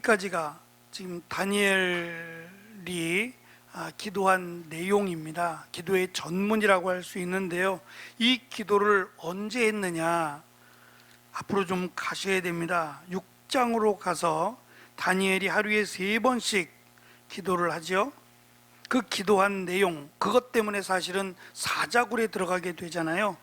여기까지가 지금 다니엘이 기도한 내용입니다. 기도의 전문이라고 할 수 있는데요, 이 기도를 언제 했느냐, 앞으로 좀 가셔야 됩니다. 6장으로 가서 다니엘이 하루에 3번씩 기도를 하죠. 그 기도한 내용, 그것 때문에 사실은 사자굴에 들어가게 되잖아요.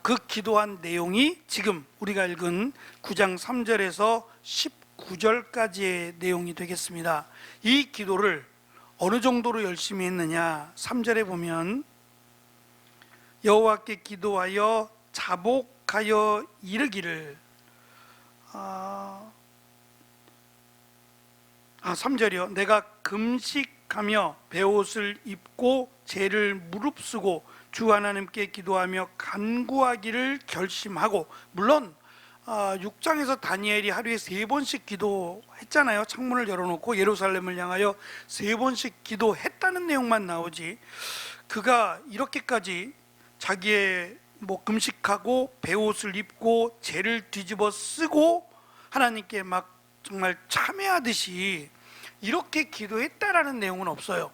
그 기도한 내용이 지금 우리가 읽은 9장 3절에서 19절까지의 내용이 되겠습니다. 이 기도를 어느 정도로 열심히 했느냐, 3절에 보면 여호와께 기도하여 자복하여 이르기를 3절이요, 내가 금식하며 베옷을 입고 죄를 무릅쓰고 주 하나님께 기도하며 간구하기를 결심하고. 물론 6장에서 다니엘이 하루에 3번씩 기도했잖아요. 창문을 열어놓고 예루살렘을 향하여 3번씩 기도했다는 내용만 나오지, 그가 이렇게까지 자기의 금식하고 베옷을 입고 죄를 뒤집어 쓰고 하나님께 막 정말 참회하듯이 이렇게 기도했다라는 내용은 없어요.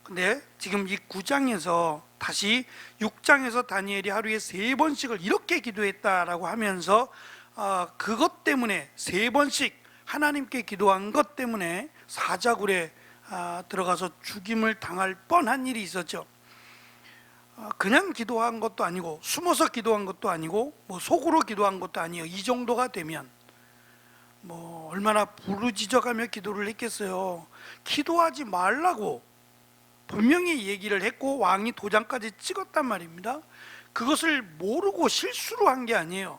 근데 지금 이 9장에서 다시 6장에서 다니엘이 하루에 3번씩을 이렇게 기도했다라고 하면서 그것 때문에 3번씩 하나님께 기도한 것 때문에 사자굴에 들어가서 죽임을 당할 뻔한 일이 있었죠. 그냥 기도한 것도 아니고 숨어서 기도한 것도 아니고 속으로 기도한 것도 아니에요. 이 정도가 되면 얼마나 부르짖어가며 기도를 했겠어요. 기도하지 말라고 분명히 얘기를 했고 왕이 도장까지 찍었단 말입니다. 그것을 모르고 실수로 한 게 아니에요.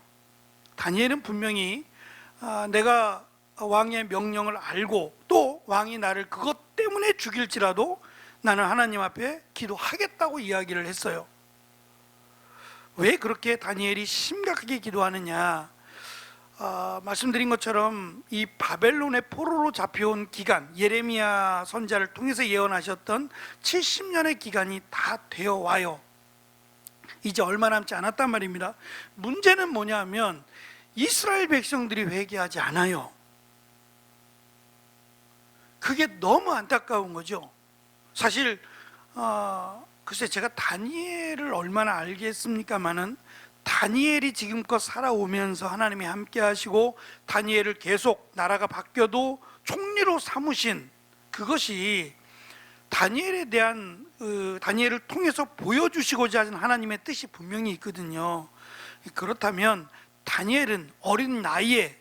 다니엘은 분명히 내가 왕의 명령을 알고 또 왕이 나를 그것 때문에 죽일지라도 나는 하나님 앞에 기도하겠다고 이야기를 했어요. 왜 그렇게 다니엘이 심각하게 기도하느냐, 말씀드린 것처럼 이 바벨론의 포로로 잡혀온 기간, 예레미야 선지자를 통해서 예언하셨던 70년의 기간이 다 되어 와요. 이제 얼마 남지 않았단 말입니다. 문제는 뭐냐 하면 이스라엘 백성들이 회개하지 않아요. 그게 너무 안타까운 거죠. 사실 글쎄 제가 다니엘을 얼마나 알겠습니까마는 다니엘이 지금껏 살아오면서 하나님이 함께 하시고 다니엘을 계속 나라가 바뀌어도 총리로 삼으신 그것이 다니엘에 대한 다니엘을 통해서 보여주시고자 하는 하나님의 뜻이 분명히 있거든요. 그렇다면 다니엘은 어린 나이에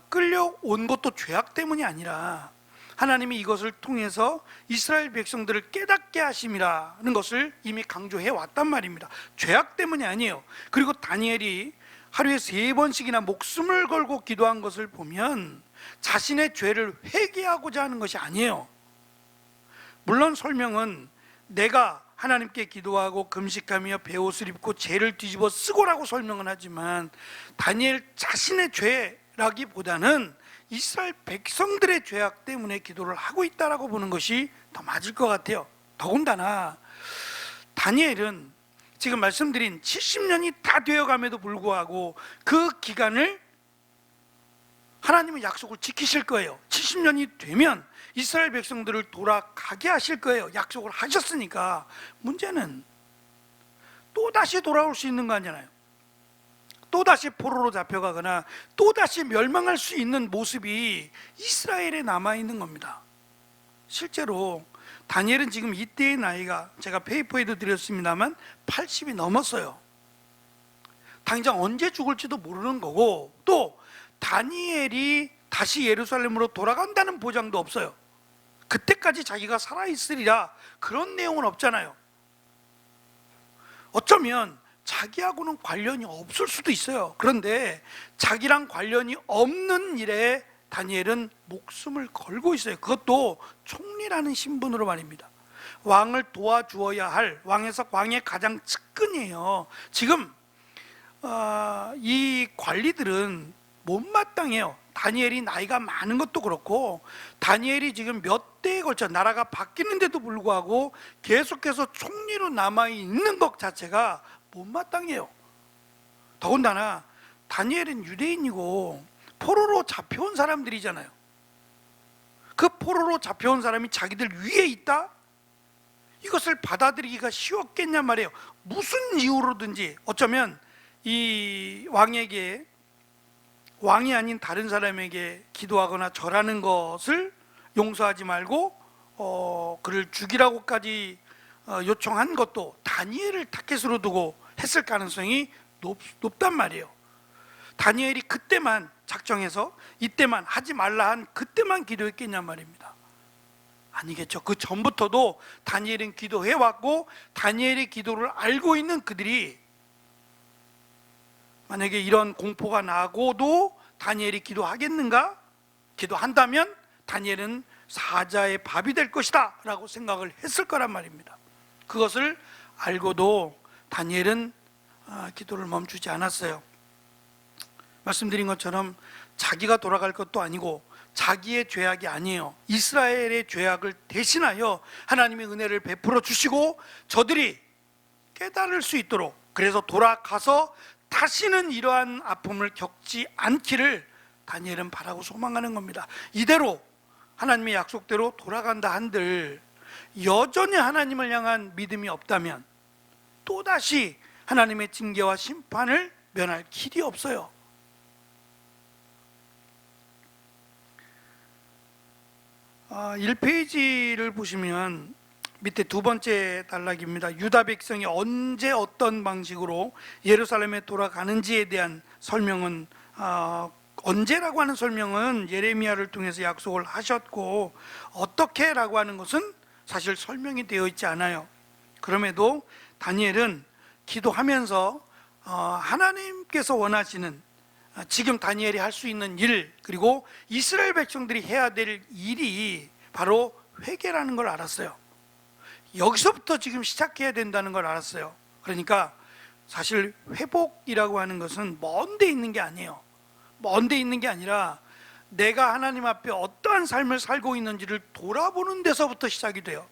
끌려온 것도 죄악 때문이 아니라 하나님이 이것을 통해서 이스라엘 백성들을 깨닫게 하심이라는 것을 이미 강조해 왔단 말입니다. 죄악 때문이 아니에요. 그리고 다니엘이 하루에 3번씩이나 목숨을 걸고 기도한 것을 보면 자신의 죄를 회개하고자 하는 것이 아니에요. 물론 설명은 내가 하나님께 기도하고 금식하며 베옷을 입고 죄를 뒤집어 쓰고라고 설명은 하지만 다니엘 자신의 죄라기보다는 이스라엘 백성들의 죄악 때문에 기도를 하고 있다라고 보는 것이 더 맞을 것 같아요. 더군다나 다니엘은 지금 말씀드린 70년이 다 되어감에도 불구하고 그 기간을 하나님은 약속을 지키실 거예요. 70년이 되면 이스라엘 백성들을 돌아가게 하실 거예요. 약속을 하셨으니까. 문제는 또다시 돌아올 수 있는 거 아니잖아요. 또다시 포로로 잡혀가거나 또다시 멸망할 수 있는 모습이 이스라엘에 남아있는 겁니다. 실제로 다니엘은 지금 이때의 나이가 제가 페이퍼에도 드렸습니다만 80이 넘었어요. 당장 언제 죽을지도 모르는 거고, 또 다니엘이 다시 예루살렘으로 돌아간다는 보장도 없어요. 그때까지 자기가 살아있으리라 그런 내용은 없잖아요. 어쩌면 자기하고는 관련이 없을 수도 있어요. 그런데 자기랑 관련이 없는 일에 다니엘은 목숨을 걸고 있어요. 그것도 총리라는 신분으로 말입니다. 왕을 도와주어야 할 왕의 가장 측근이에요. 지금 이 관리들은 못마땅해요. 다니엘이 나이가 많은 것도 그렇고 다니엘이 지금 몇 대에 걸쳐 나라가 바뀌는데도 불구하고 계속해서 총리로 남아있는 것 자체가 못마땅해요. 더군다나 다니엘은 유대인이고 포로로 잡혀온 사람들이잖아요. 그 포로로 잡혀온 사람이 자기들 위에 있다? 이것을 받아들이기가 쉬웠겠냐 말이에요. 무슨 이유로든지 어쩌면 이 왕에게, 왕이 아닌 다른 사람에게 기도하거나 절하는 것을 용서하지 말고 그를 죽이라고까지 요청한 것도 다니엘을 타겟으로 두고 했을 가능성이 높단 말이에요. 다니엘이 그때만 작정해서 이때만 하지 말라 한 그때만 기도했겠냐 말입니다. 아니겠죠. 그 전부터도 다니엘은 기도해왔고 다니엘의 기도를 알고 있는 그들이 만약에 이런 공포가 나고도 다니엘이 기도하겠는가? 기도한다면 다니엘은 사자의 밥이 될 것이다 라고 생각을 했을 거란 말입니다. 그것을 알고도 다니엘은 기도를 멈추지 않았어요. 말씀드린 것처럼 자기가 돌아갈 것도 아니고 자기의 죄악이 아니에요. 이스라엘의 죄악을 대신하여 하나님의 은혜를 베풀어 주시고 저들이 깨달을 수 있도록, 그래서 돌아가서 다시는 이러한 아픔을 겪지 않기를 다니엘은 바라고 소망하는 겁니다. 이대로 하나님의 약속대로 돌아간다 한들 여전히 하나님을 향한 믿음이 없다면 또다시 하나님의 징계와 심판을 면할 길이 없어요. 아, 1페이지를 보시면 밑에 두 번째 단락입니다. 유다 백성이 언제 어떤 방식으로 예루살렘에 돌아가는지에 대한 설명은 언제라고 하는 설명은 예레미야를 통해서 약속을 하셨고 어떻게라고 하는 것은 사실 설명이 되어 있지 않아요. 그럼에도 다니엘은 기도하면서 하나님께서 원하시는 지금 다니엘이 할 수 있는 일, 그리고 이스라엘 백성들이 해야 될 일이 바로 회개라는 걸 알았어요. 여기서부터 지금 시작해야 된다는 걸 알았어요. 그러니까 사실 회복이라고 하는 것은 먼 데 있는 게 아니에요. 먼 데 있는 게 아니라 내가 하나님 앞에 어떠한 삶을 살고 있는지를 돌아보는 데서부터 시작이 돼요.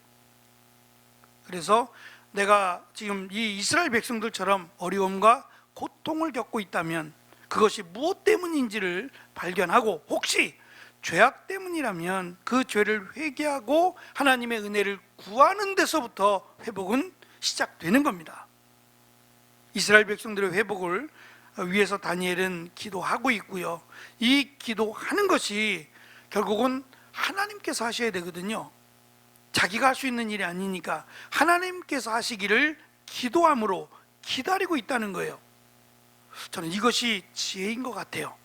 그래서 내가 지금 이 이스라엘 백성들처럼 어려움과 고통을 겪고 있다면 그것이 무엇 때문인지를 발견하고, 혹시 죄악 때문이라면 그 죄를 회개하고 하나님의 은혜를 구하는 데서부터 회복은 시작되는 겁니다. 이스라엘 백성들의 회복을 위해서 다니엘은 기도하고 있고요. 이 기도하는 것이 결국은 하나님께서 하셔야 되거든요. 자기가 할 수 있는 일이 아니니까 하나님께서 하시기를 기도함으로 기다리고 있다는 거예요. 저는 이것이 지혜인 것 같아요.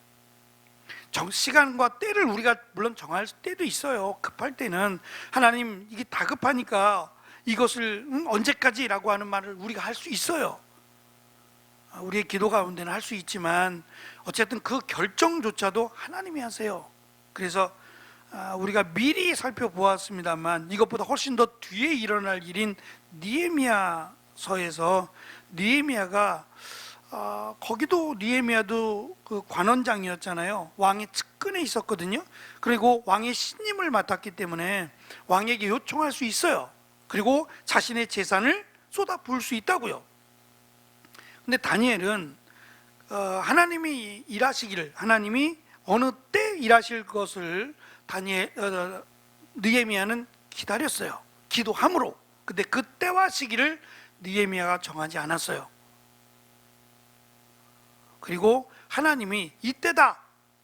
시간과 때를 우리가 물론 정할 때도 있어요. 급할 때는 하나님 이게 다급하니까 이것을 언제까지라고 하는 말을 우리가 할 수 있어요. 우리의 기도 가운데는 할 수 있지만 어쨌든 그 결정조차도 하나님이 하세요. 그래서 우리가 미리 살펴보았습니다만 이것보다 훨씬 더 뒤에 일어날 일인 느헤미야서에서 느헤미야가 거기도 느헤미야도 그 관원장이었잖아요. 왕의 측근에 있었거든요. 그리고 왕의 신임을 맡았기 때문에 왕에게 요청할 수 있어요. 그리고 자신의 재산을 쏟아 부을 수 있다고요. 근데 다니엘은 하나님이 일하시기를, 하나님이 어느 때 일하실 것을 느헤미야는 기다렸어요. 기도함으로. 근데 그 때와 시기를 느헤미야가 정하지 않았어요. 그리고 하나님이 이때다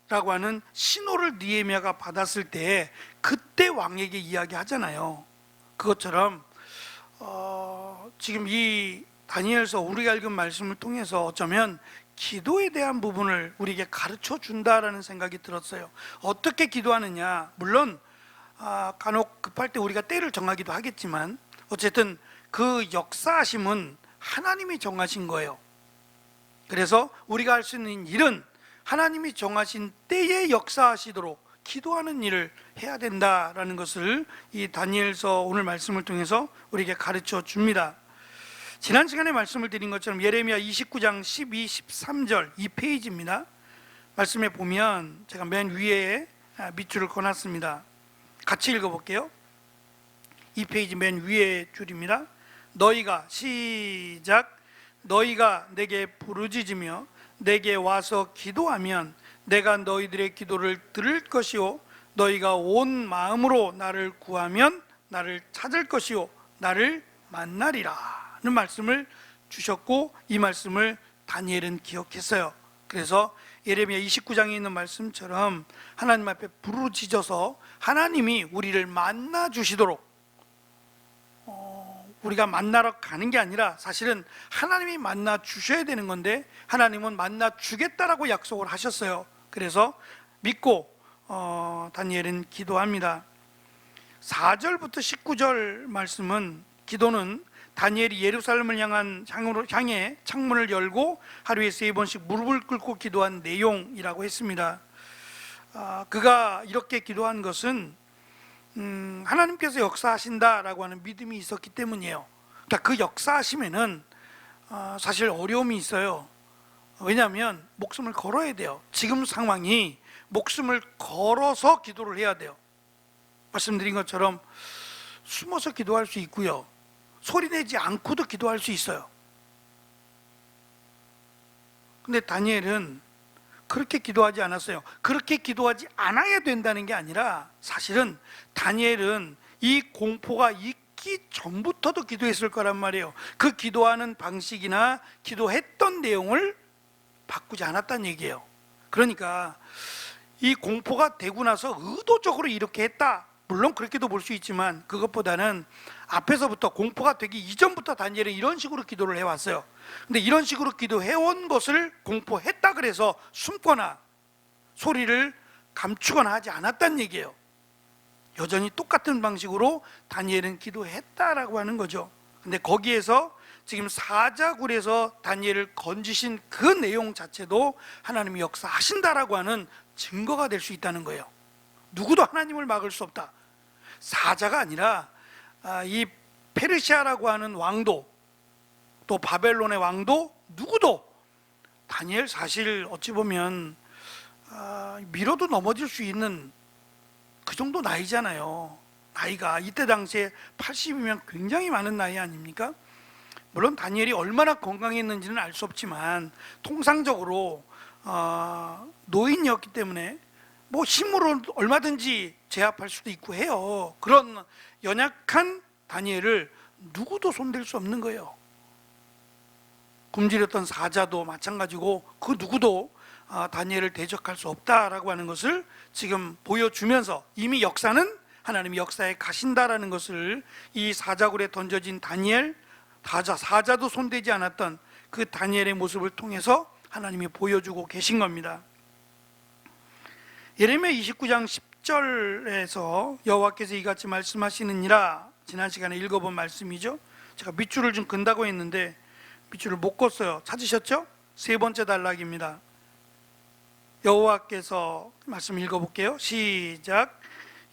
라고 하는 신호를 느헤미야가 받았을 때 그때 왕에게 이야기하잖아요. 그것처럼 지금 이 다니엘서 우리가 읽은 말씀을 통해서 어쩌면 기도에 대한 부분을 우리에게 가르쳐 준다라는 생각이 들었어요. 어떻게 기도하느냐, 물론 간혹 급할 때 우리가 때를 정하기도 하겠지만 어쨌든 그 역사하심은 하나님이 정하신 거예요. 그래서 우리가 할 수 있는 일은 하나님이 정하신 때에 역사하시도록 기도하는 일을 해야 된다라는 것을 이 다니엘서 오늘 말씀을 통해서 우리에게 가르쳐 줍니다. 지난 시간에 말씀을 드린 것처럼 예레미야 29장 12, 13절 이 페이지입니다. 말씀에 보면 제가 맨 위에 밑줄을 그어놨습니다. 같이 읽어볼게요. 이 페이지 맨 위에 줄입니다. 너희가, 시작, 너희가 내게 부르짖으며 내게 와서 기도하면 내가 너희들의 기도를 들을 것이요 너희가 온 마음으로 나를 구하면 나를 찾을 것이요 나를 만나리라 는 말씀을 주셨고, 이 말씀을 다니엘은 기억했어요. 그래서 예레미야 29장에 있는 말씀처럼 하나님 앞에 부르짖어서 하나님이 우리를 만나 주시도록, 우리가 만나러 가는 게 아니라 사실은 하나님이 만나 주셔야 되는 건데 하나님은 만나 주겠다라고 약속을 하셨어요. 그래서 믿고 다니엘은 기도합니다. 4절부터 19절 말씀은, 기도는 다니엘이 예루살렘을 향해 창문을 열고 하루에 3번씩 무릎을 꿇고 기도한 내용이라고 했습니다. 그가 이렇게 기도한 것은 하나님께서 역사하신다라고 하는 믿음이 있었기 때문이에요. 그러니까 그 역사하시면은 사실 어려움이 있어요. 왜냐하면 목숨을 걸어야 돼요. 지금 상황이 목숨을 걸어서 기도를 해야 돼요. 말씀드린 것처럼 숨어서 기도할 수 있고요, 소리내지 않고도 기도할 수 있어요. 근데 다니엘은 그렇게 기도하지 않았어요. 그렇게 기도하지 않아야 된다는 게 아니라 사실은 다니엘은 이 공포가 있기 전부터도 기도했을 거란 말이에요. 그 기도하는 방식이나 기도했던 내용을 바꾸지 않았다는 얘기예요. 그러니까 이 공포가 되고 나서 의도적으로 이렇게 했다, 물론 그렇게도 볼 수 있지만 그것보다는 앞에서부터, 공포가 되기 이전부터 다니엘은 이런 식으로 기도를 해왔어요. 근데 이런 식으로 기도해온 것을 공포했다 그래서 숨거나 소리를 감추거나 하지 않았다는 얘기예요. 여전히 똑같은 방식으로 다니엘은 기도했다라고 하는 거죠. 근데 거기에서 지금 사자굴에서 다니엘을 건지신 그 내용 자체도 하나님이 역사하신다라고 하는 증거가 될 수 있다는 거예요. 누구도 하나님을 막을 수 없다. 사자가 아니라 이 페르시아라고 하는 왕도, 또 바벨론의 왕도, 누구도 다니엘 사실 어찌 보면 밀어도 넘어질 수 있는 그 정도 나이잖아요. 나이가 이때 당시에 80이면 굉장히 많은 나이 아닙니까? 물론 다니엘이 얼마나 건강했는지는 알 수 없지만 통상적으로 노인이었기 때문에 뭐 힘으로 얼마든지 제압할 수도 있고 해요. 그런 연약한 다니엘을 누구도 손댈 수 없는 거예요. 굶주렸던 사자도 마찬가지고 그 누구도 다니엘을 대적할 수 없다라고 하는 것을 지금 보여주면서, 이미 역사는 하나님이 역사에 가신다라는 것을 이 사자굴에 던져진 다니엘, 사자도 손대지 않았던 그 다니엘의 모습을 통해서 하나님이 보여주고 계신 겁니다. 예레미야 29장 10절에서 여호와께서 이같이 말씀하시느니라, 지난 시간에 읽어본 말씀이죠. 제가 밑줄을 좀 긋다고 했는데 밑줄을 못 긋었어요. 찾으셨죠? 세 번째 단락입니다. 여호와께서, 말씀 읽어볼게요. 시작.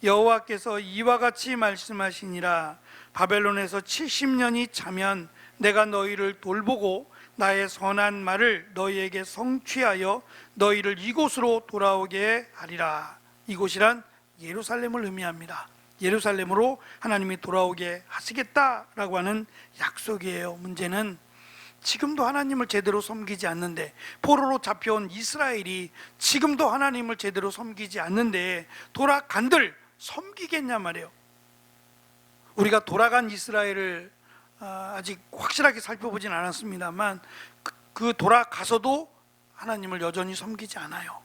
여호와께서 이와 같이 말씀하시니라, 바벨론에서 70년이 차면 내가 너희를 돌보고 나의 선한 말을 너희에게 성취하여 너희를 이곳으로 돌아오게 하리라. 이곳이란 예루살렘을 의미합니다. 예루살렘으로 하나님이 돌아오게 하시겠다라고 하는 약속이에요. 문제는 지금도 하나님을 제대로 섬기지 않는데, 포로로 잡혀온 이스라엘이 지금도 하나님을 제대로 섬기지 않는데 돌아간들 섬기겠냐 말이에요. 우리가 돌아간 이스라엘을 아직 확실하게 살펴보진 않았습니다만 그 돌아가서도 하나님을 여전히 섬기지 않아요.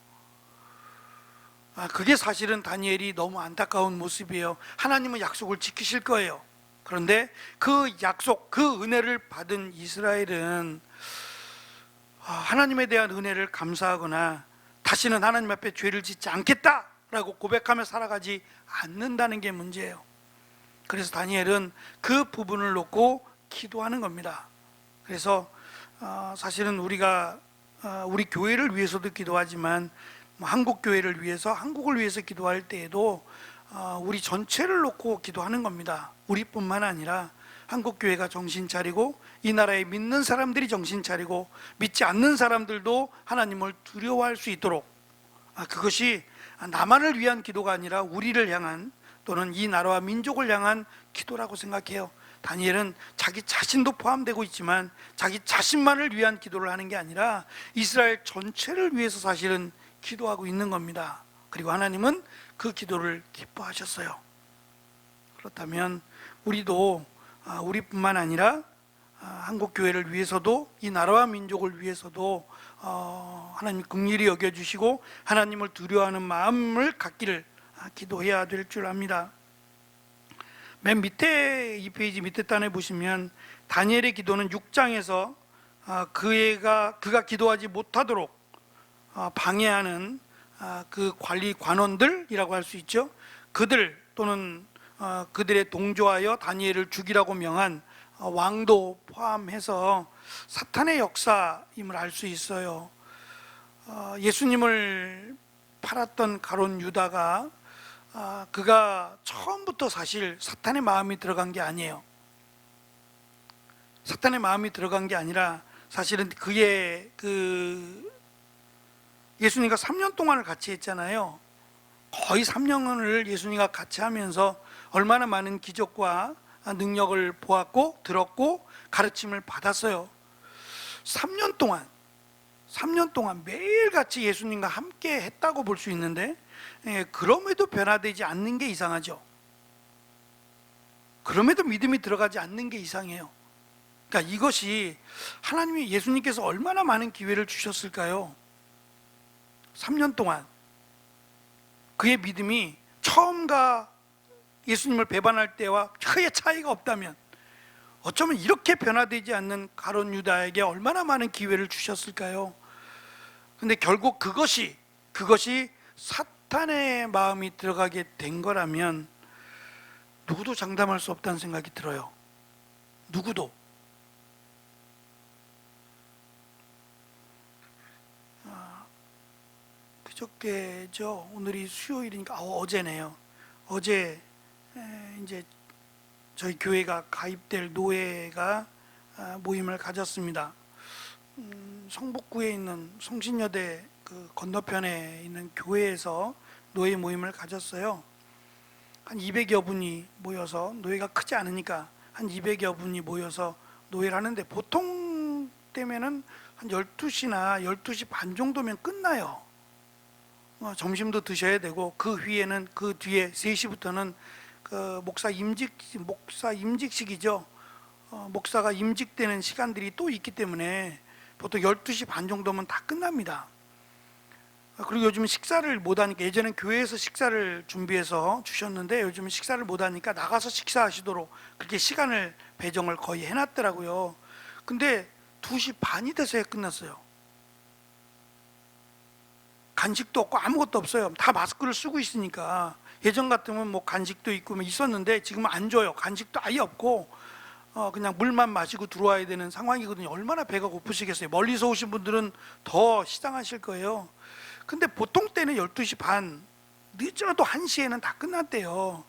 그게 사실은 다니엘이 너무 안타까운 모습이에요. 하나님은 약속을 지키실 거예요. 그런데 그 약속, 그 은혜를 받은 이스라엘은 하나님에 대한 은혜를 감사하거나 다시는 하나님 앞에 죄를 짓지 않겠다라고 고백하며 살아가지 않는다는 게 문제예요. 그래서 다니엘은 그 부분을 놓고 기도하는 겁니다. 그래서 사실은 우리가 우리 교회를 위해서도 기도하지만 한국 교회를 위해서, 한국을 위해서 기도할 때에도 우리 전체를 놓고 기도하는 겁니다. 우리뿐만 아니라 한국 교회가 정신 차리고 이 나라에 믿는 사람들이 정신 차리고 믿지 않는 사람들도 하나님을 두려워할 수 있도록, 그것이 나만을 위한 기도가 아니라 우리를 향한, 또는 이 나라와 민족을 향한 기도라고 생각해요. 다니엘은 자기 자신도 포함되고 있지만 자기 자신만을 위한 기도를 하는 게 아니라 이스라엘 전체를 위해서 사실은 기도하고 있는 겁니다. 그리고 하나님은 그 기도를 기뻐하셨어요. 그렇다면 우리도 우리뿐만 아니라 한국 교회를 위해서도 이 나라와 민족을 위해서도 하나님 긍휼히 여겨주시고 하나님을 두려워하는 마음을 갖기를 기도해야 될 줄 압니다. 맨 밑에 2페이지 밑에 단에 보시면 다니엘의 기도는 6장에서 그가 기도하지 못하도록 방해하는 그 관리 관원들이라고 할 수 있죠. 그들 또는 그들의 동조하여 다니엘을 죽이라고 명한 왕도 포함해서 사탄의 역사임을 알 수 있어요. 예수님을 팔았던 가룟 유다가 그가 처음부터 사실 사탄의 마음이 들어간 게 아니에요. 사탄의 마음이 들어간 게 아니라 사실은 그의 예수님과 3년 동안을 같이 했잖아요. 거의 3년을 예수님과 같이 하면서 얼마나 많은 기적과 능력을 보았고 들었고 가르침을 받았어요. 3년 동안 매일같이 예수님과 함께 했다고 볼 수 있는데 그럼에도 변화되지 않는 게 이상하죠. 그럼에도 믿음이 들어가지 않는 게 이상해요. 그러니까 이것이 하나님이 예수님께서 얼마나 많은 기회를 주셨을까요? 3년 동안 그의 믿음이 처음과 예수님을 배반할 때와 크게 차이가 없다면 어쩌면 이렇게 변화되지 않는 가룟 유다에게 얼마나 많은 기회를 주셨을까요? 근데 결국 그것이 사탄의 마음이 들어가게 된 거라면 누구도 장담할 수 없다는 생각이 들어요. 누구도. 그저께죠. 오늘이 수요일이니까 어제네요. 어제 이제 저희 교회가 가입될 노회가 모임을 가졌습니다. 성북구에 있는 성신여대 그 건너편에 있는 교회에서 노회 모임을 가졌어요. 한 200여 분이 모여서, 노회가 크지 않으니까 한 200여 분이 모여서 노회를 하는데 보통 때면은 한 12시나 12시 반 정도면 끝나요. 점심도 드셔야 되고 그 뒤에 3시부터는 그 목사 임직식이죠. 목사가 임직되는 시간들이 또 있기 때문에 보통 12시 반 정도면 다 끝납니다. 그리고 요즘 식사를 못하니까, 예전엔 교회에서 식사를 준비해서 주셨는데 요즘은 식사를 못하니까 나가서 식사하시도록 그렇게 시간을 배정을 거의 해놨더라고요. 근데 2시 반이 돼서야 끝났어요. 간식도 없고 아무것도 없어요. 다 마스크를 쓰고 있으니까. 예전 같으면 뭐 간식도 있고 뭐 있었는데 지금은 안 줘요. 간식도 아예 없고 그냥 물만 마시고 들어와야 되는 상황이거든요. 얼마나 배가 고프시겠어요. 멀리서 오신 분들은 더 시장하실 거예요. 근데 보통 때는 12시 반, 늦어도 1시에는 다 끝났대요.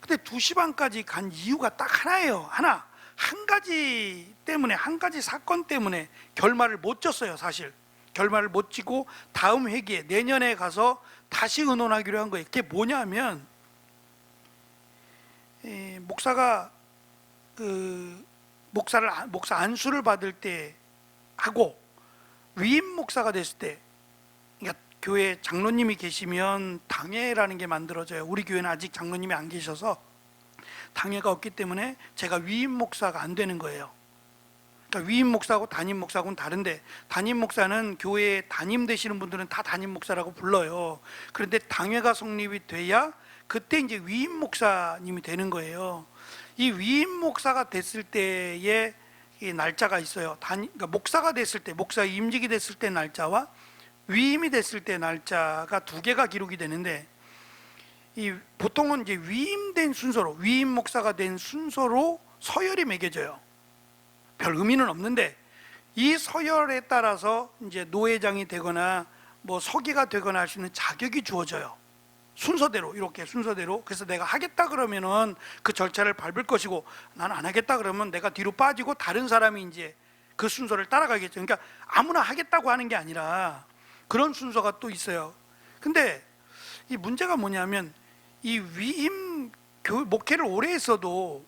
근데 2시 반까지 간 이유가 딱 하나예요. 한 가지 때문에, 한 가지 사건 때문에 결말을 못 졌어요. 사실 결말을 못 지고 다음 회기에, 내년에 가서 다시 의논하기로 한 거예요. 그게 뭐냐면 목사가 목사 안수를 받을 때 하고 위임 목사가 됐을 때, 그러니까 교회 장로님이 계시면 당회라는 게 만들어져요. 우리 교회는 아직 장로님이 안 계셔서 당회가 없기 때문에 제가 위임 목사가 안 되는 거예요. 그러니까 위임 목사하고 담임 목사하고는 다른데, 담임 목사는 교회에 담임 되시는 분들은 다 담임 목사라고 불러요. 그런데 당회가 성립이 돼야 그때 이제 위임 목사님이 되는 거예요. 이 위임 목사가 됐을 때의 이 날짜가 있어요. 그러니까 목사가 됐을 때, 목사 임직이 됐을 때 날짜와 위임이 됐을 때 날짜가 2개가 기록이 되는데, 보통은 이제 위임된 순서로, 위임 목사가 된 순서로 서열이 매겨져요. 별 의미는 없는데 이 서열에 따라서 이제 노회장이 되거나 뭐 서기가 되거나 할 수 있는 자격이 주어져요. 순서대로, 이렇게 순서대로. 그래서 내가 하겠다 그러면은 그 절차를 밟을 것이고, 난 안 하겠다 그러면 내가 뒤로 빠지고 다른 사람이 이제 그 순서를 따라가겠죠. 그러니까 아무나 하겠다고 하는 게 아니라 그런 순서가 또 있어요. 근데 이 문제가 뭐냐면, 이 위임 목회를 오래 했어도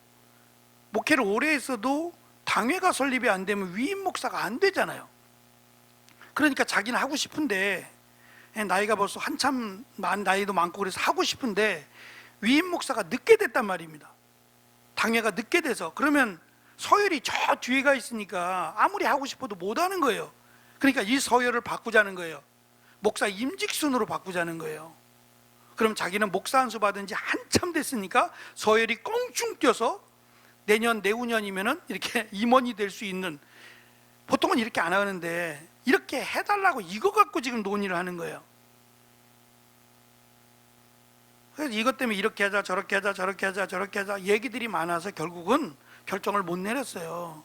당회가 설립이 안 되면 위임 목사가 안 되잖아요. 그러니까 자기는 하고 싶은데 나이가 벌써 한참 나이도 많고 그래서 하고 싶은데 위임 목사가 늦게 됐단 말입니다. 당회가 늦게 돼서. 그러면 서열이 저 뒤에 가 있으니까 아무리 하고 싶어도 못 하는 거예요. 그러니까 이 서열을 바꾸자는 거예요. 목사 임직순으로 바꾸자는 거예요. 그럼 자기는 목사 안수 받은 지 한참 됐으니까 서열이 껑충 뛰어서 내년 내후년이면은 이렇게 임원이 될 수 있는, 보통은 이렇게 안 하는데 이렇게 해달라고 이거 갖고 지금 논의를 하는 거예요. 그래서 이것 때문에 이렇게 하자 저렇게 하자 저렇게 하자 저렇게 하자 얘기들이 많아서 결국은 결정을 못 내렸어요.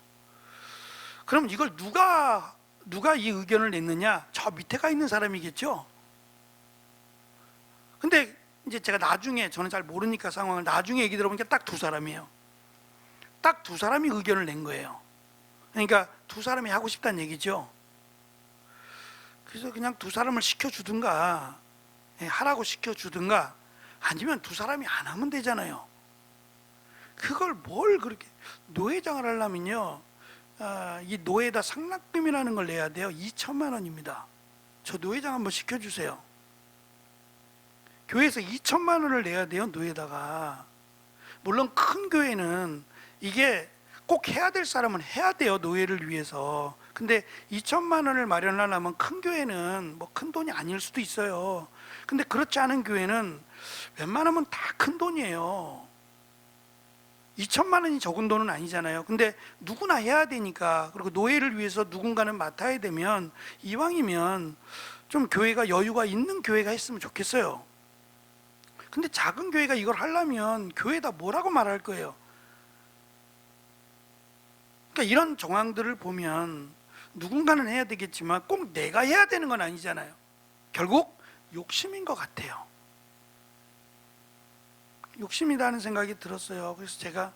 그럼 이걸 누가 이 의견을 냈느냐? 저 밑에 가 있는 사람이겠죠. 근데 이제 제가 나중에, 저는 잘 모르니까 상황을, 나중에 얘기 들어보니까 딱 두 사람이에요. 딱 두 사람이 의견을 낸 거예요. 그러니까 두 사람이 하고 싶다는 얘기죠. 그래서 그냥 두 사람을 시켜주든가, 하라고 시켜주든가, 아니면 두 사람이 안 하면 되잖아요. 그걸 뭘 그렇게, 노회장을 하려면요, 이 노회다 상납금이라는 걸 내야 돼요. 2천만 원입니다. 저 노회장 한번 시켜주세요. 교회에서 2천만 원을 내야 돼요, 노회다가. 물론 큰 교회는 이게 꼭 해야 될 사람은 해야 돼요, 노회를 위해서. 근데 2천만 원을 마련하려면 큰 교회는 뭐 큰 돈이 아닐 수도 있어요. 근데 그렇지 않은 교회는 웬만하면 다 큰 돈이에요. 2천만 원이 적은 돈은 아니잖아요. 근데 누구나 해야 되니까, 그리고 노예를 위해서 누군가는 맡아야 되면, 이왕이면 좀 교회가 여유가 있는 교회가 했으면 좋겠어요. 근데 작은 교회가 이걸 하려면 교회에다 뭐라고 말할 거예요? 그러니까 이런 정황들을 보면 누군가는 해야 되겠지만 꼭 내가 해야 되는 건 아니잖아요. 결국 욕심인 것 같아요. 욕심이라는 생각이 들었어요. 그래서 제가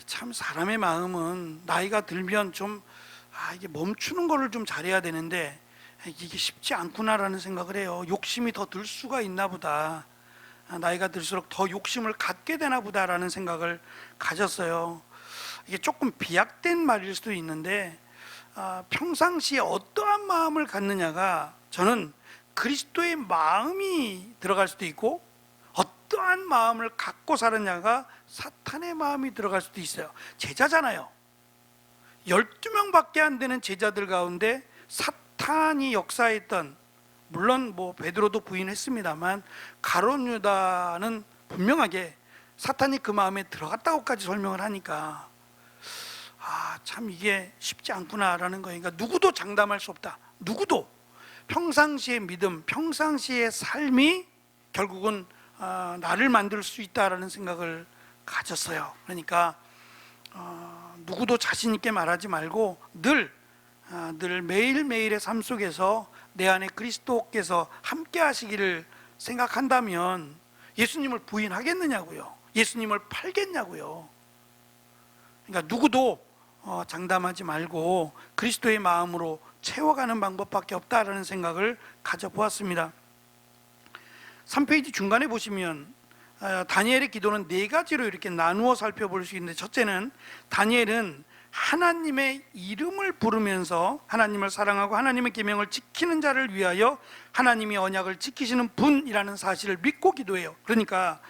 참 사람의 마음은 나이가 들면 좀 이게 멈추는 거를 좀 잘해야 되는데 이게 쉽지 않구나라는 생각을 해요. 욕심이 더 들 수가 있나 보다. 나이가 들수록 더 욕심을 갖게 되나 보다라는 생각을 가졌어요. 이게 조금 비약된 말일 수도 있는데 평상시에 어떠한 마음을 갖느냐가, 저는 그리스도의 마음이 들어갈 수도 있고 어떠한 마음을 갖고 살았냐가 사탄의 마음이 들어갈 수도 있어요. 제자잖아요. 12명밖에 안 되는 제자들 가운데 사탄이 역사했던, 물론 뭐 베드로도 부인했습니다만 가룟 유다는 분명하게 사탄이 그 마음에 들어갔다고까지 설명을 하니까 참 이게 쉽지 않구나라는 거예요. 그러니까 누구도 장담할 수 없다. 누구도 평상시의 믿음, 평상시의 삶이 결국은 나를 만들 수 있다라는 생각을 가졌어요. 그러니까 누구도 자신 있게 말하지 말고 늘 매일매일의 삶 속에서 내 안에 그리스도께서 함께 하시기를 생각한다면 예수님을 부인하겠느냐고요. 예수님을 팔겠냐고요. 그러니까 누구도 장담하지 말고 그리스도의 마음으로 채워가는 방법밖에 없다라는 생각을 가져보았습니다. 3페이지 중간에 보시면 다니엘의 기도는 네 가지로 이렇게 나누어 살펴볼 수 있는데, 첫째는 다니엘은 하나님의 이름을 부르면서 하나님을 사랑하고 하나님의 계명을 지키는 자를 위하여 하나님이 언약을 지키시는 분이라는 사실을 믿고 기도해요. 그러니까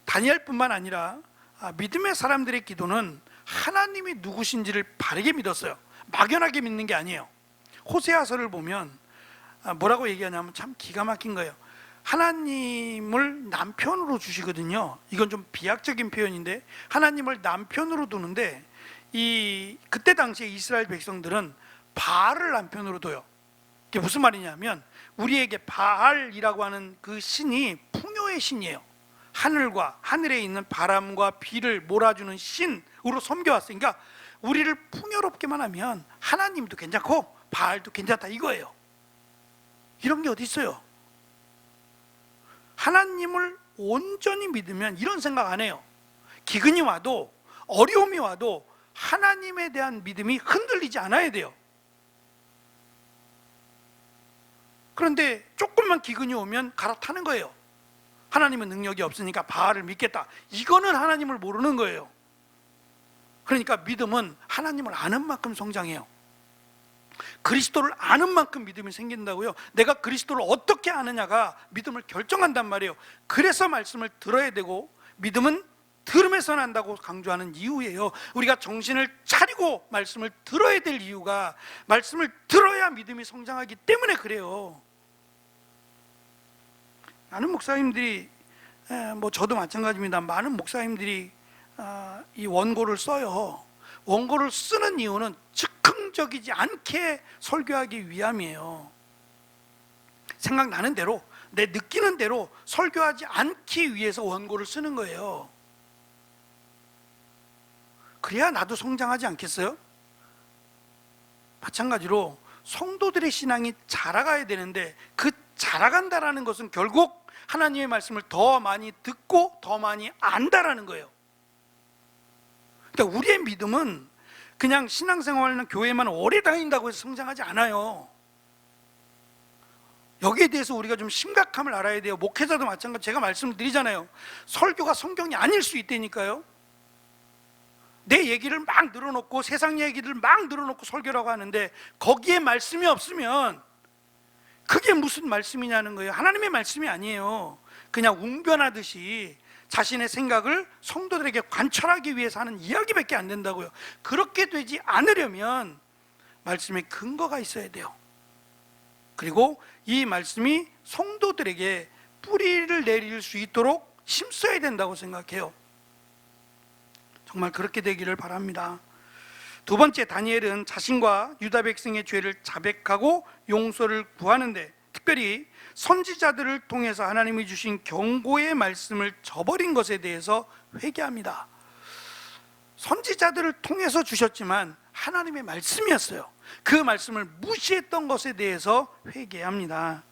다니엘뿐만 아니라 믿음의 사람들의 기도는 하나님이 누구신지를 바르게 믿었어요. 막연하게 믿는 게 아니에요. 호세아서를 보면 뭐라고 얘기하냐면 참 기가 막힌 거예요. 하나님을 남편으로 주시거든요. 이건 좀 비약적인 표현인데 하나님을 남편으로 두는데, 그때 당시에 이스라엘 백성들은 바알을 남편으로 둬요. 이게 무슨 말이냐면 우리에게 바알이라고 하는 그 신이 풍요의 신이에요. 하늘과 하늘에 있는 바람과 비를 몰아주는 신으로 섬겨왔어요. 그러니까 우리를 풍요롭게만 하면 하나님도 괜찮고 바알도 괜찮다 이거예요. 이런 게 어디 있어요? 하나님을 온전히 믿으면 이런 생각 안 해요. 기근이 와도 어려움이 와도 하나님에 대한 믿음이 흔들리지 않아야 돼요. 그런데 조금만 기근이 오면 갈아타는 거예요. 하나님은 능력이 없으니까 바알을 믿겠다. 이거는 하나님을 모르는 거예요. 그러니까 믿음은 하나님을 아는 만큼 성장해요. 그리스도를 아는 만큼 믿음이 생긴다고요. 내가 그리스도를 어떻게 아느냐가 믿음을 결정한단 말이에요. 그래서 말씀을 들어야 되고, 믿음은 들음에서 난다고 강조하는 이유예요. 우리가 정신을 차리고 말씀을 들어야 될 이유가, 말씀을 들어야 믿음이 성장하기 때문에 그래요. 많은 목사님들이, 저도 마찬가지입니다. 많은 목사님들이 이 원고를 써요. 원고를 쓰는 이유는 즉흥적이지 않게 설교하기 위함이에요. 생각나는 대로, 내 느끼는 대로 설교하지 않기 위해서 원고를 쓰는 거예요. 그래야 나도 성장하지 않겠어요? 마찬가지로 성도들의 신앙이 자라가야 되는데, 그 자라간다라는 것은 결국 하나님의 말씀을 더 많이 듣고 더 많이 안다라는 거예요. 그러니까 우리의 믿음은 그냥 신앙생활은 교회만 오래 다닌다고 해서 성장하지 않아요. 여기에 대해서 우리가 좀 심각함을 알아야 돼요. 목회자도 마찬가지. 제가 말씀드리잖아요. 설교가 성경이 아닐 수 있다니까요. 내 얘기를 막 늘어놓고 세상 얘기를 막 늘어놓고 설교라고 하는데, 거기에 말씀이 없으면 그게 무슨 말씀이냐는 거예요. 하나님의 말씀이 아니에요. 그냥 웅변하듯이 자신의 생각을 성도들에게 관철하기 위해서 하는 이야기밖에 안 된다고요. 그렇게 되지 않으려면 말씀에 근거가 있어야 돼요. 그리고 이 말씀이 성도들에게 뿌리를 내릴 수 있도록 힘써야 된다고 생각해요. 정말 그렇게 되기를 바랍니다. 두 번째, 다니엘은 자신과 유다 백성의 죄를 자백하고 용서를 구하는데, 특별히 선지자들을 통해서 하나님이 주신 경고의 말씀을 저버린 것에 대해서 회개합니다. 선지자들을 통해서 주셨지만 하나님의 말씀이었어요. 그 말씀을 무시했던 것에 대해서 회개합니다.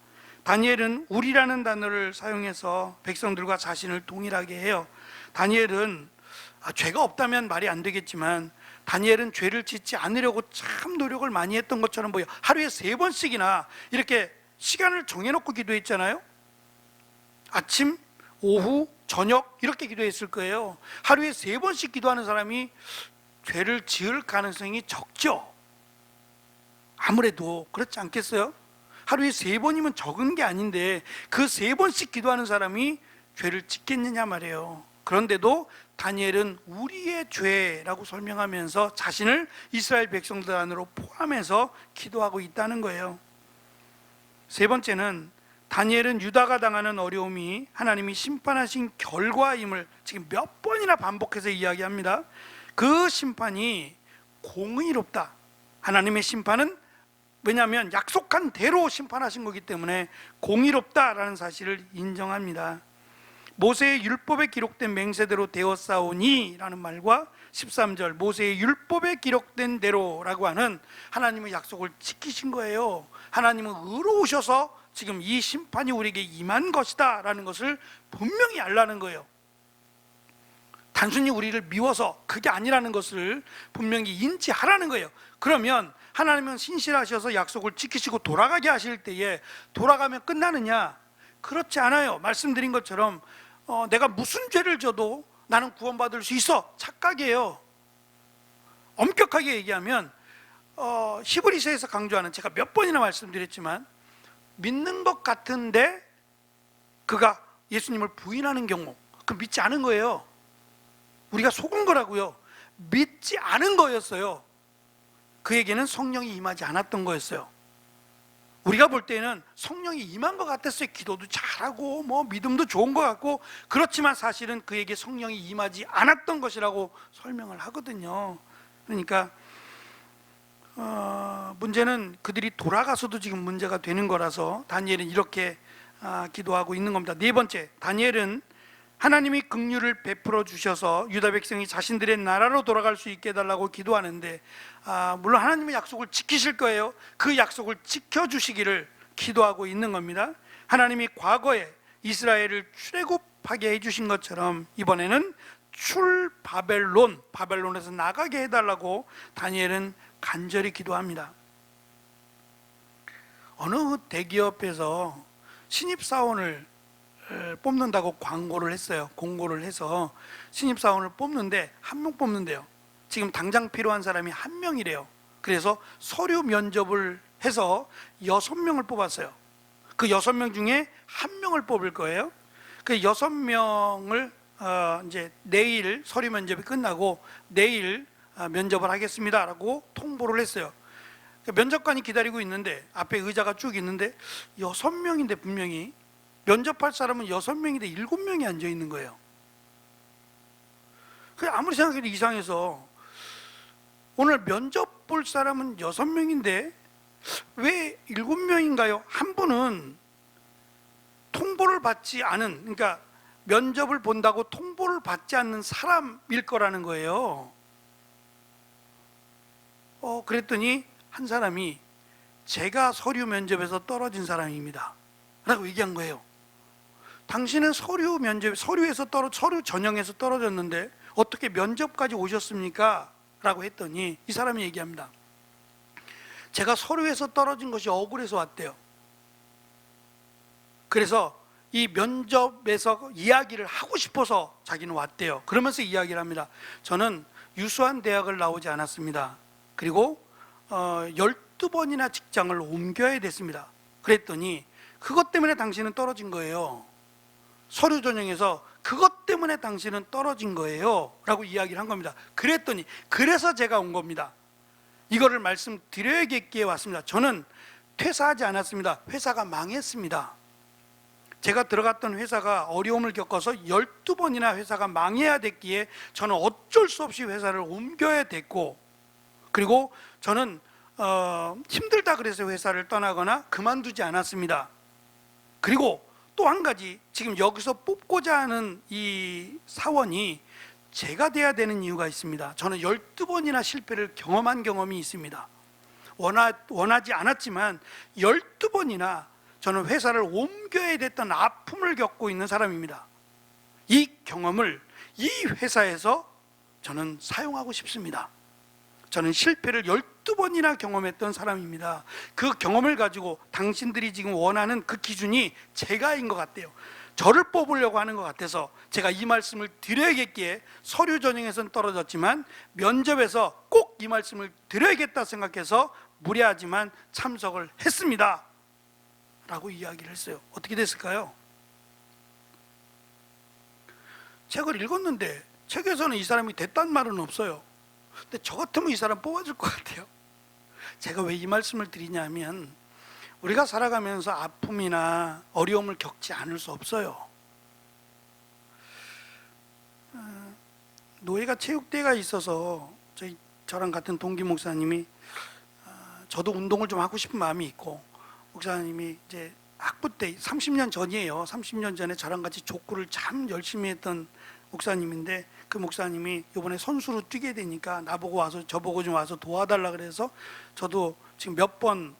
다니엘은 우리라는 단어를 사용해서 백성들과 자신을 동일하게 해요. 다니엘은 죄가 없다면 말이 안 되겠지만, 다니엘은 죄를 짓지 않으려고 참 노력을 많이 했던 것처럼 보여. 하루에 3번씩이나 이렇게 시간을 정해놓고 기도했잖아요. 아침, 오후, 저녁 이렇게 기도했을 거예요. 하루에 3번씩 기도하는 사람이 죄를 지을 가능성이 적죠. 아무래도 그렇지 않겠어요? 하루에 3번이면 적은 게 아닌데 그 3번씩 기도하는 사람이 죄를 짓겠느냐 말이에요. 그런데도 다니엘은 우리의 죄라고 설명하면서 자신을 이스라엘 백성들 안으로 포함해서 기도하고 있다는 거예요. 세 번째는, 다니엘은 유다가 당하는 어려움이 하나님이 심판하신 결과임을 지금 몇 번이나 반복해서 이야기합니다. 그 심판이 공의롭다. 하나님의 심판은, 왜냐하면 약속한 대로 심판하신 거기 때문에 공의롭다라는 사실을 인정합니다. 모세의 율법에 기록된 맹세대로 되었사오니 라는 말과 13절 모세의 율법에 기록된 대로라고 하는 하나님의 약속을 지키신 거예요. 하나님은 의로우셔서 지금 이 심판이 우리에게 임한 것이다 라는 것을 분명히 알라는 거예요. 단순히 우리를 미워서 그게 아니라는 것을 분명히 인지하라는 거예요. 그러면 하나님은 신실하셔서 약속을 지키시고 돌아가게 하실 때에 돌아가면 끝나느냐? 그렇지 않아요. 말씀드린 것처럼 내가 무슨 죄를 져도 나는 구원받을 수 있어, 착각이에요. 엄격하게 얘기하면 히브리서에서 강조하는, 제가 몇 번이나 말씀드렸지만, 믿는 것 같은데 그가 예수님을 부인하는 경우, 그 믿지 않은 거예요. 우리가 속은 거라고요. 믿지 않은 거였어요. 그에게는 성령이 임하지 않았던 거였어요. 우리가 볼 때는 성령이 임한 것 같았어요. 기도도 잘하고 믿음도 좋은 것 같고, 그렇지만 사실은 그에게 성령이 임하지 않았던 것이라고 설명을 하거든요. 그러니까 문제는 그들이 돌아가서도 지금 문제가 되는 거라서 다니엘은 이렇게 기도하고 있는 겁니다. 네 번째, 다니엘은 하나님이 긍휼을 베풀어 주셔서 유다 백성이 자신들의 나라로 돌아갈 수 있게 해달라고 기도하는데, 물론 하나님의 약속을 지키실 거예요. 그 약속을 지켜주시기를 기도하고 있는 겁니다. 하나님이 과거에 이스라엘을 출애굽하게 해주신 것처럼 이번에는 바벨론에서 나가게 해달라고 다니엘은 간절히 기도합니다. 어느 대기업에서 신입사원을 뽑는다고 광고를 했어요. 공고를 해서 신입사원을 뽑는데 한 명 뽑는데요. 지금 당장 필요한 사람이 한 명이래요. 그래서 서류 면접을 해서 6명을 뽑았어요. 그 6명 중에 1명을 뽑을 거예요. 그 6명을 이제 내일 서류 면접이 끝나고 내일 면접을 하겠습니다라고 통보를 했어요. 면접관이 기다리고 있는데 앞에 의자가 쭉 있는데 6명인데 분명히 면접할 사람은 6명인데 7명이 앉아 있는 거예요. 아무리 생각해도 이상해서 오늘 면접 볼 사람은 6명인데 왜 7명인가요? 한 분은 통보를 받지 않은, 그러니까 면접을 본다고 통보를 받지 않는 사람일 거라는 거예요. 그랬더니 한 사람이 제가 서류 면접에서 떨어진 사람입니다 라고 얘기한 거예요. 당신은 서류 전형에서 떨어졌는데 어떻게 면접까지 오셨습니까? 라고 했더니 이 사람이 얘기합니다. 제가 서류에서 떨어진 것이 억울해서 왔대요. 그래서 이 면접에서 이야기를 하고 싶어서 자기는 왔대요. 그러면서 이야기를 합니다. 저는 유수한 대학을 나오지 않았습니다. 그리고 12번이나 직장을 옮겨야 됐습니다. 그랬더니 그것 때문에 당신은 떨어진 거예요. 서류 전형에서 그것 때문에 당신은 떨어진 거예요 라고 이야기를 한 겁니다. 그랬더니 그래서 제가 온 겁니다. 이거를 말씀드려야겠기에 왔습니다. 저는 퇴사하지 않았습니다. 회사가 망했습니다. 제가 들어갔던 회사가 어려움을 겪어서 12번이나 회사가 망해야 됐기에 저는 어쩔 수 없이 회사를 옮겨야 됐고, 그리고 저는 힘들다 그래서 회사를 떠나거나 그만두지 않았습니다. 그리고 또 한 가지, 지금 여기서 뽑고자 하는 이 사원이 제가 돼야 되는 이유가 있습니다. 저는 12번이나 실패를 경험한 경험이 있습니다. 원하지 않았지만 12번이나 저는 회사를 옮겨야 됐던 아픔을 겪고 있는 사람입니다. 이 경험을 이 회사에서 저는 사용하고 싶습니다. 저는 실패를 12번이나 경험했던 사람입니다. 그 경험을 가지고 당신들이 지금 원하는 그 기준이 제가인 것 같아요. 저를 뽑으려고 하는 것 같아서 제가 이 말씀을 드려야겠기에 서류 전형에서는 떨어졌지만 면접에서 꼭 이 말씀을 드려야겠다 생각해서 무례하지만 참석을 했습니다 라고 이야기를 했어요. 어떻게 됐을까요? 책을 읽었는데 책에서는 이 사람이 됐단 말은 없어요. 근데 저 같으면 이 사람 뽑아줄 것 같아요. 제가 왜 이 말씀을 드리냐면 우리가 살아가면서 아픔이나 어려움을 겪지 않을 수 없어요. 노예가 체육대회가 있어서 저랑 같은 동기 목사님이 저도 운동을 좀 하고 싶은 마음이 있고, 목사님이 이제 학부 때 30년 전이에요. 30년 전에 저랑 같이 족구를 참 열심히 했던 목사님인데 그 목사님이 이번에 선수로 뛰게 되니까 저보고 좀 와서 도와달라 그래서 저도 지금 몇 번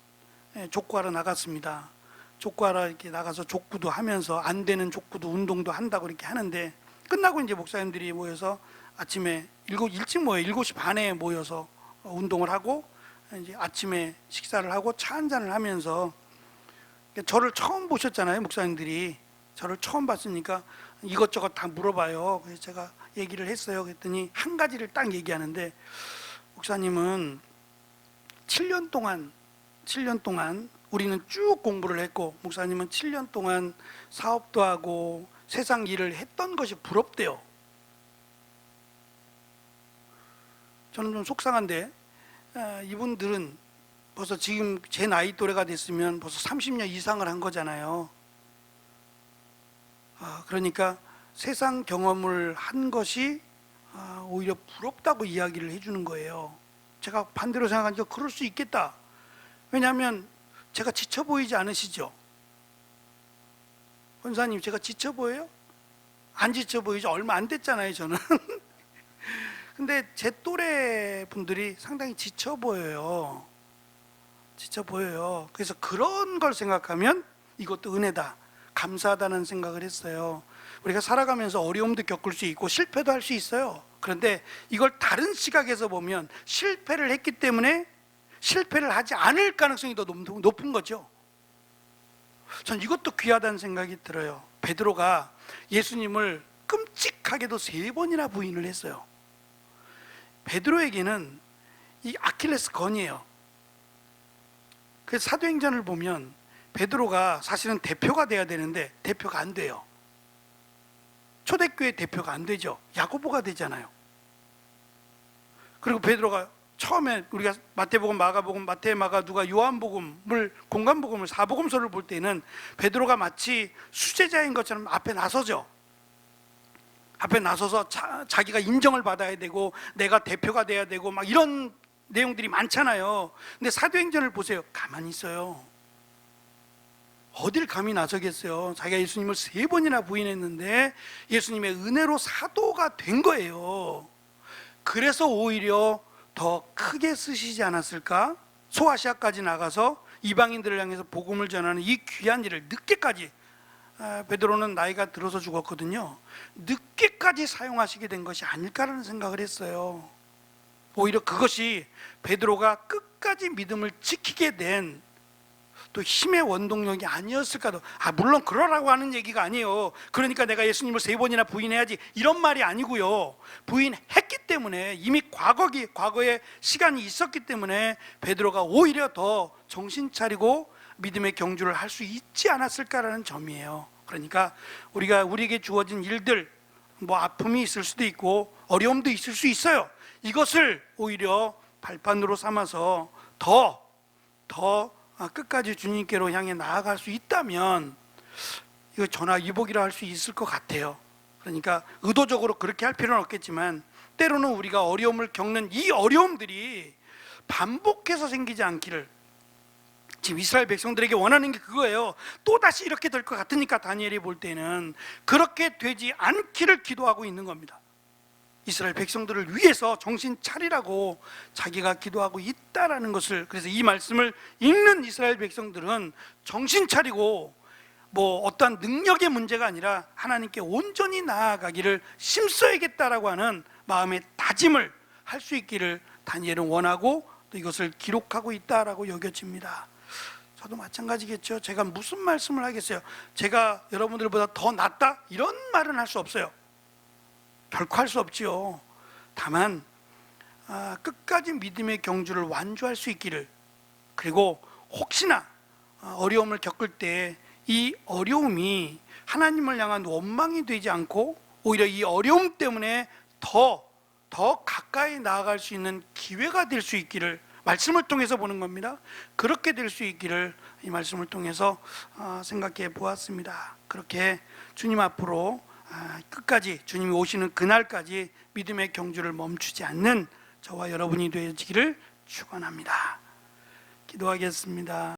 족구하러 나갔습니다. 족구하러 이렇게 나가서 족구도 하면서 안 되는 족구도 운동도 한다고 이렇게 하는데, 끝나고 이제 목사님들이 모여서 아침에 일찍 모여요. 7시 반에 모여서 운동을 하고 이제 아침에 식사를 하고 차 한잔을 하면서, 저를 처음 보셨잖아요. 목사님들이 저를 처음 봤으니까 이것저것 다 물어봐요. 그래서 제가 얘기를 했어요. 그랬더니 한 가지를 딱 얘기하는데, 목사님은 7년 동안 우리는 쭉 공부를 했고, 목사님은 7년 동안 사업도 하고 세상 일을 했던 것이 부럽대요. 저는 좀 속상한데 이분들은 벌써 지금 제 나이 또래가 됐으면 벌써 30년 이상을 한 거잖아요. 그러니까 세상 경험을 한 것이 오히려 부럽다고 이야기를 해주는 거예요. 제가 반대로 생각하니까 그럴 수 있겠다. 왜냐하면 제가 지쳐 보이지 않으시죠? 권사님, 제가 지쳐 보여요? 안 지쳐 보이죠? 얼마 안 됐잖아요, 저는. 근데 제 또래 분들이 상당히 지쳐 보여요. 그래서 그런 걸 생각하면 이것도 은혜다, 감사하다는 생각을 했어요. 우리가 살아가면서 어려움도 겪을 수 있고 실패도 할 수 있어요. 그런데 이걸 다른 시각에서 보면 실패를 했기 때문에 실패를 하지 않을 가능성이 더 높은 거죠. 전 이것도 귀하다는 생각이 들어요. 베드로가 예수님을 끔찍하게도 3번이나 부인을 했어요. 베드로에게는 이 아킬레스건이에요. 그 사도행전을 보면 베드로가 사실은 대표가 돼야 되는데 대표가 안 돼요. 초대교회 대표가 안 되죠. 야고보가 되잖아요. 그리고 베드로가 처음에 우리가 마태복음, 마가복음, 마태, 마가, 누가, 요한복음을, 공간복음을, 사복음서를 볼 때는 베드로가 마치 수제자인 것처럼 앞에 나서죠. 앞에 나서서 자기가 인정을 받아야 되고 내가 대표가 돼야 되고 막 이런 내용들이 많잖아요. 근데 사도행전을 보세요. 가만히 있어요. 어딜 감히 나서겠어요. 자기가 예수님을 3번이나 부인했는데 예수님의 은혜로 사도가 된 거예요. 그래서 오히려 더 크게 쓰시지 않았을까? 소아시아까지 나가서 이방인들을 향해서 복음을 전하는 이 귀한 일을 늦게까지, 베드로는 나이가 들어서 죽었거든요. 늦게까지 사용하시게 된 것이 아닐까라는 생각을 했어요. 오히려 그것이 베드로가 끝까지 믿음을 지키게 된 또 힘의 원동력이 아니었을까도. 물론 그러라고 하는 얘기가 아니에요. 그러니까 내가 예수님을 3번이나 부인해야지 이런 말이 아니고요. 부인했기 때문에, 이미 과거에 시간이 있었기 때문에 베드로가 오히려 더 정신 차리고 믿음의 경주를 할 수 있지 않았을까라는 점이에요. 그러니까 우리에게 주어진 일들, 뭐 아픔이 있을 수도 있고 어려움도 있을 수 있어요. 이것을 오히려 발판으로 삼아서 더 끝까지 주님께로 향해 나아갈 수 있다면 이거 전화위복이라 할 수 있을 것 같아요. 그러니까 의도적으로 그렇게 할 필요는 없겠지만 때로는 우리가 어려움을 겪는 이 어려움들이 반복해서 생기지 않기를, 지금 이스라엘 백성들에게 원하는 게 그거예요. 또다시 이렇게 될 것 같으니까 다니엘이 볼 때는 그렇게 되지 않기를 기도하고 있는 겁니다. 이스라엘 백성들을 위해서 정신 차리라고 자기가 기도하고 있다라는 것을, 그래서 이 말씀을 읽는 이스라엘 백성들은 정신 차리고 뭐 어떠한 능력의 문제가 아니라 하나님께 온전히 나아가기를 힘써야겠다라고 하는 마음의 다짐을 할 수 있기를 다니엘은 원하고 또 이것을 기록하고 있다라고 여겨집니다. 저도 마찬가지겠죠. 제가 무슨 말씀을 하겠어요. 제가 여러분들보다 더 낫다? 이런 말은 할 수 없어요. 결코 할 수 없지요. 다만 끝까지 믿음의 경주를 완주할 수 있기를, 그리고 혹시나 어려움을 겪을 때 이 어려움이 하나님을 향한 원망이 되지 않고 오히려 이 어려움 때문에 더 가까이 나아갈 수 있는 기회가 될 수 있기를 말씀을 통해서 보는 겁니다. 그렇게 될 수 있기를 이 말씀을 통해서 생각해 보았습니다. 그렇게 주님 앞으로 끝까지, 주님이 오시는 그날까지 믿음의 경주를 멈추지 않는 저와 여러분이 되시기를 축원합니다. 기도하겠습니다.